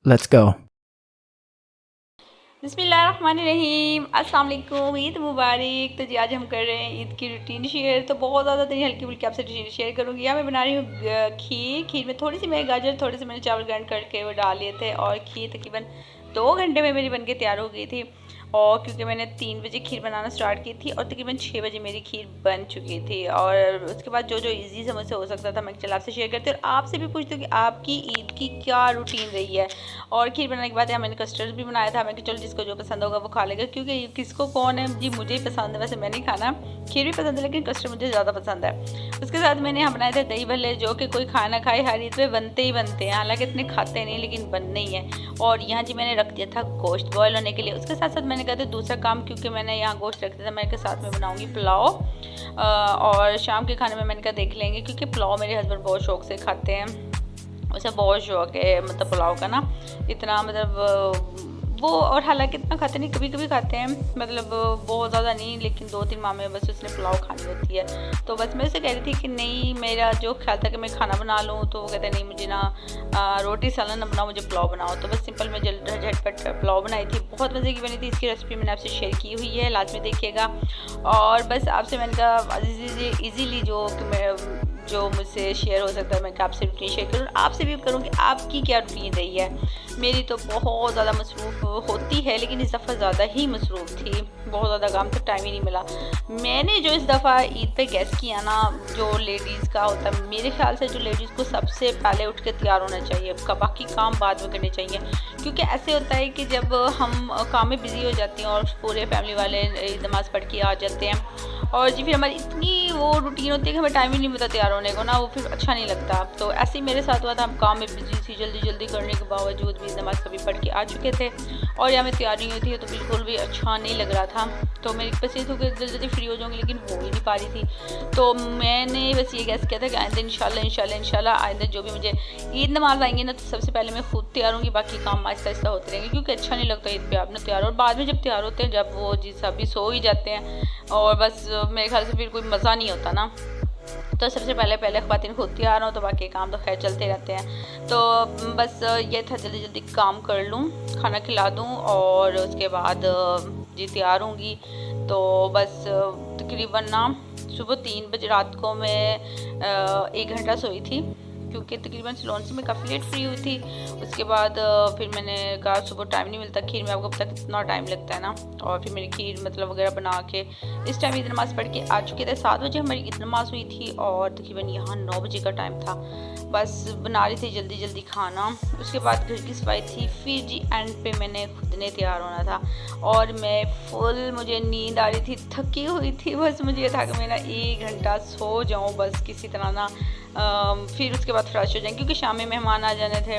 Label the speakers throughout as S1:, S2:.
S1: Let's go.
S2: बिस्मिल्लाहिर्रहमानिर्रहीम, अस्सलाम वालेकुम, ईद मुबारक। तो जी आज हम कर रहे हैं ईद की रूटीन शेयर। तो बहुत ज़्यादा नहीं, हल्की फुल्की आपसे रूटीन शेयर करूँगी। यहाँ मैं बना रही हूँ खीर में थोड़ी सी मैं गाजर, थोड़े से मैंने चावल ग्राइंड करके वो डाल लिए थे, और खीर तकरीबन 2 घंटे में मेरी बनके तैयार हो गई थी। और क्योंकि मैंने 3 बजे खीर बनाना स्टार्ट की थी और तकरीबन 6 बजे मेरी खीर बन चुकी थी। और उसके बाद जो जो ईजी से मुझसे हो सकता था मैं चल आपसे शेयर करती हूँ, और आपसे भी पूछती हूँ कि आपकी ईद की क्या रूटीन रही है। और खीर बनाने के बाद यहाँ मैंने कस्टर्ड भी बनाया था। मैं कि चलो जिसको जो पसंद होगा वो खा लेगा, क्योंकि किसको कौन है जी, मुझे ही पसंद है, वैसे मैं नहीं खाना, खीर भी पसंद है लेकिन कस्टर्ड मुझे ज़्यादा पसंद है। उसके साथ मैंने यहाँ बनाए थे दही भल्ले, जो कि कोई खाना खाए हर ईद पे बनते ही बनते हैं, हालांकि इतने खाते नहीं लेकिन बनने ही है। और यहाँ जी मैंने रख दिया था गोश्त बॉयल होने के लिए। उसके साथ साथ मैंने कहा था दूसरा काम, क्योंकि मैंने यहाँ गोश्त रख दिया था, मैं के साथ में बनाऊँगी पुलाव। और शाम के खाने में मैंने कहा देख लेंगे, क्योंकि पुलाव मेरे हस्बैंड बहुत शौक से खाते हैं। उसे बहुत शौक है मतलब पुलाव का ना, इतना मतलब वो, और हालांकि इतना खाते नहीं, कभी कभी खाते हैं, मतलब बहुत ज़्यादा नहीं, लेकिन 2-3 माह में बस उसने पुलाव खानी होती है। तो बस मैं उसे कह रही थी कि नहीं, मेरा जो ख्याल था कि मैं खाना बना लूँ, तो वो कहते नहीं मुझे ना रोटी सालन ना बनाओ, मुझे पुलाव बनाओ। तो बस सिंपल मैं झटपट पुलाव बनाई थी, बहुत मज़े की बनी थी। इसकी रेसिपी मैंने आपसे शेयर की हुई है, लाजमी देखिएगा। और बस आपसे मैंने कहा ईजीली जो मुझसे शेयर हो सकता है मैं आपसे रूटीन शेयर करूँ, आपसे भी करूँ कि आपकी क्या रूटीन रही है। मेरी तो बहुत ज़्यादा मसरूफ़ होती है, लेकिन इस दफ़ा ज़्यादा ही मसरूफ़ थी, बहुत ज़्यादा काम था, टाइम ही नहीं मिला। मैंने जो इस दफ़ा ईद पे गेस किया ना, जो लेडीज़ का होता है, मेरे ख्याल से जो लेडीज़ को सबसे पहले उठ के तैयार होना चाहिए, बाकी काम बाद में करने चाहिए। क्योंकि ऐसे होता है कि जब हम काम में बिज़ी हो जाती हैं और पूरे फैमिली वाले नमाज़ पढ़ के आ जाते हैं, और जी फिर हमारी इतनी वो रूटीन होती है कि हमें टाइम ही नहीं मिलता तैयार होने को ना, वो फिर अच्छा नहीं लगता। तो ऐसे ही मेरे साथ हुआ था, हम काम में बिजी थी, जल्दी जल्दी करने के बावजूद भी नमाज़ कभी पढ़ के आ चुके थे, और या मैं तैयार नहीं हुई थी, तो बिल्कुल भी अच्छा नहीं लग रहा था। तो मेरी बस ये थी कि जल्दी जल्दी फ्री हो जाऊँगी, लेकिन हो ही नहीं पा रही थी। तो मैंने बस ये गैस किया था कि आइंदा इंशाल्लाह आइंदा जो भी मुझे ईद नमाज़ आएंगी ना, तो सबसे पहले मैं खुद तैयार होंगी, बाकी काम आहिस्ता आहिस्ता होते रहेंगे, क्योंकि अच्छा नहीं लगता ईद पे आप ना तैयार, और बाद में जब तैयार होते हैं, जब वो जी सभी सो ही जाते हैं, और बस मेरे ख्याल से फिर कोई मज़ा नहीं होता ना। तो सबसे पहले पहले ख़वातीन खुद तैयार हों, तो बाकी काम तो खैर चलते रहते हैं। तो बस ये था जल्दी जल्दी काम कर लूँ, खाना खिला दूँ, और उसके बाद जी तैयार होंगी। तो बस तकरीबन ना सुबह 3 बजे रात को मैं 1 घंटा सोई थी, क्योंकि तकरीबन सिलोन से मैं काफ़ी लेट फ्री हुई थी। उसके बाद फिर मैंने कहा सुबह टाइम नहीं मिलता, खीर में आपको पता कितना टाइम लगता है ना। और फिर मेरी खीर मतलब वगैरह बना के इस टाइम ईद नमाज़ पढ़ के आ चुके थे। 7 बजे हमारी ईद नमाज़ हुई थी, और तकरीबन यहाँ 9 बजे का टाइम था। बस बना रही थी जल्दी जल्दी खाना, उसके बाद घर की सफाई थी, फिर जी एंड पे मैंने खुद ने तैयार होना था, और मैं फुल, मुझे नींद आ रही थी, थकी हुई थी, बस मुझे ये था कि मैं ना 1 घंटा सो जाऊँ बस किसी तरह ना। फिर उसके बाद फ्रेश हो जाएँ, क्योंकि शाम में मेहमान आ जाने थे।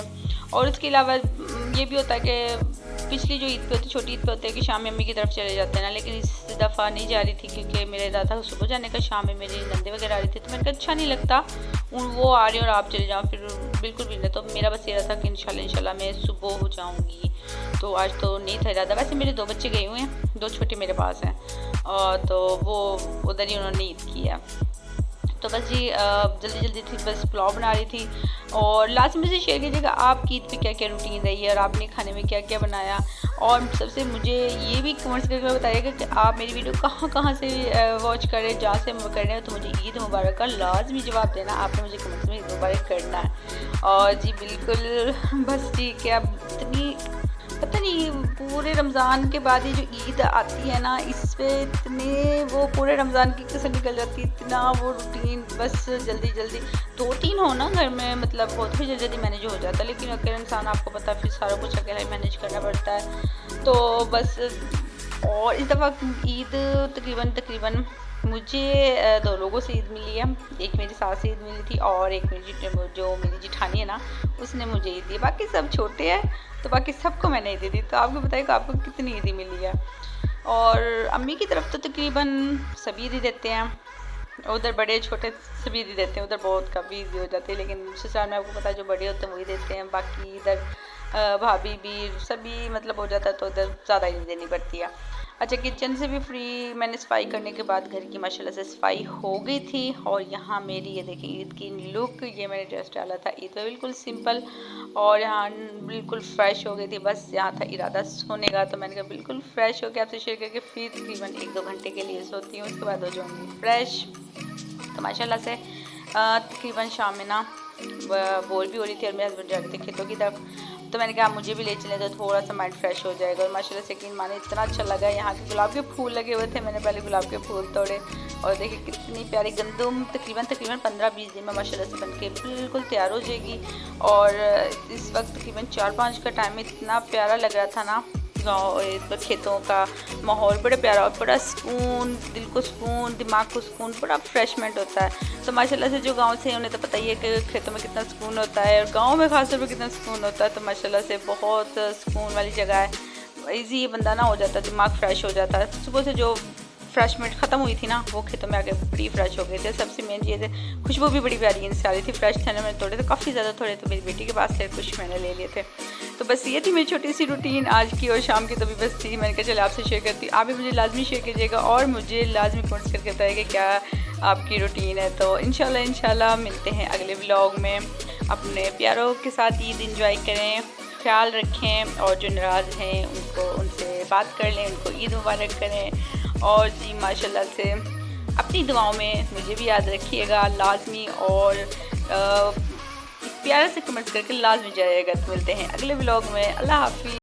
S2: और उसके अलावा ये भी होता है कि पिछली जो ईद पे होती है, छोटी ईद पे होता है कि शाम में अम्मी की तरफ चले जाते हैं ना, लेकिन इस दफ़ा नहीं जा रही थी, क्योंकि मेरा इरादा था सुबह जाने का, शाम में मेरी नंदे वगैरह आ रही थी, तो मैंने कहा अच्छा नहीं लगता वो आ रही और आप चले जाओ, फिर बिल्कुल भी नहीं। तो मेरा बस ये था कि इंशाल्लाह मैं सुबह हो जाऊँगी। तो आज तो नहीं था इरादा, वैसे मेरे 2 बच्चे गए हुए हैं, 2 छोटे मेरे पास हैं, और तो वो उधर ही उन्होंने ईद की है। तो बस जी जल्दी जल्दी थी, बस पुलाव बना रही थी। और लास्ट में से शेयर कीजिएगा आपकी ईद पे क्या क्या रूटीन रही है, और आपने खाने में क्या क्या बनाया। और सबसे मुझे ये भी कमेंट्स करके बताइएगा कि आप मेरी वीडियो कहाँ कहाँ से वॉच कर रहे हैं, जहाँ से कर रहे हो, तो मुझे ईद मुबारक का लाजमी जवाब देना, आपने मुझे कमेंट्स में ईद मुबारक करना है। और जी बिल्कुल बस ठीक है, अब इतनी पता नहीं पूरे रमज़ान के बाद ये जो ईद आती है ना, इस पे इतने वो पूरे रमज़ान की कैसे निकल जाती है, इतना वो रूटीन, बस जल्दी जल्दी 2-3 हो ना घर में, मतलब बहुत भी जल्दी जल्दी मैनेज हो जाता है, लेकिन अकेले इंसान आपको पता है फिर सारा कुछ अकेला ही मैनेज करना पड़ता है। तो बस, और इस दफ़ा ईद तकरीबन तकरीबन मुझे 2 लोगों से ईद मिली है। एक मेरी सास से ईद मिली थी, और एक मेरी जो मेरी जिठानी है ना, उसने मुझे ईद दी। बाकी सब छोटे हैं, तो बाकी सबको मैंने ईदी दी। तो आपको बताइए आपको कितनी ईदी मिली है। और अम्मी की तरफ तो तकरीबन सभी ईदी देते हैं, उधर बड़े छोटे सभी ईदी देते हैं, उधर बहुत कभी ईदी हो जाती है, लेकिन ससुराल में आपको पता है जो बड़े होते हैं वही देते हैं। बाकी इधर भाभी भी सभी मतलब हो जाता है, तो उधर ज़्यादा ईदी देनी पड़ती है। अच्छा, किचन से भी फ्री मैंने सफाई करने के बाद घर की माशाल्लाह से सफाई हो गई थी। और यहाँ मेरी ये देखिए ईद की लुक, ये मैंने ड्रेस डाला था ईद में बिल्कुल सिंपल, और यहाँ बिल्कुल फ्रेश हो गई थी। बस यहाँ था इरादा सोने का, तो मैंने कहा बिल्कुल फ्रेश होकर आपसे शेयर करके फिर तकरीबन 1-2 घंटे के लिए सोती हूँ, उसके बाद हो जाऊँगी फ्रेश। तो माशाल्लाह से तकरीबन शाम में ना बोर भी हो रही थी और मेरे हस्बैंड जा रहे थे खेतों की तरफ, तो मैंने कहा मुझे भी ले चले तो थोड़ा सा माइंड फ्रेश हो जाएगा। और माशाल्लाह से यकीन माने इतना अच्छा लगा। यहाँ के गुलाब के फूल लगे हुए थे, मैंने पहले गुलाब के फूल तोड़े और देखिए कितनी प्यारी गंदम तकरीबन 15-20 दिन में माशाल्लाह से बन के बिल्कुल तैयार हो जाएगी। और इस वक्त तकरीबन 4-5 का टाइम में इतना प्यारा लग रहा था ना गाँव तो खेतों का माहौल बड़ा प्यारा और बड़ा सुकून, दिल को सुकून, दिमाग को सुकून, बड़ा फ्रेशमेंट होता है। तो माशाल्लाह से जो गांव से हैं उन्हें तो पता ही है कि खेतों में कितना सुकून होता है और गांव में खासतौर पर कितना सुकून होता है। तो माशाल्लाह से बहुत सुकून वाली जगह है, ईजी बंदा ना हो जाता है, दिमाग फ्रेश हो जाता है। सुबह से जो फ्रेशमेंट ख़त्म हुई थी ना, वो खेतों में आके बड़ी फ्रेश हो गए थे। सबसे मेन चीज़ है खुशबू भी बड़ी प्यारी इनसे आ रही थी, फ्रेश थे ना। मैंने तोड़े थे काफ़ी ज़्यादा, थोड़े तो मेरी बेटी के पास थे, कुछ मैंने ले लिए थे। तो बस ये थी मेरी छोटी सी रूटीन आज की, और शाम की तो भी बस थी। मैंने कहा चलो आपसे शेयर करती, आप भी मुझे लाजमी शेयर कीजिएगा और मुझे लाजमी कमेंट्स करके बताइए कि क्या आपकी रूटीन है। तो इंशाल्लाह मिलते हैं अगले व्लॉग में। अपने प्यारों के साथ ईद इंजॉय करें, ख्याल रखें, और जो नाराज़ हैं उनको उनसे बात कर लें, उनको ईद मुबारक करें। और जी माशाल्लाह से अपनी दुआओं में मुझे भी याद रखिएगा लाजमी, और प्यारे से कमेंट्स करके लाजमी जाइएगा। तो मिलते हैं अगले व्लॉग में। अल्लाह हाफ़िज़।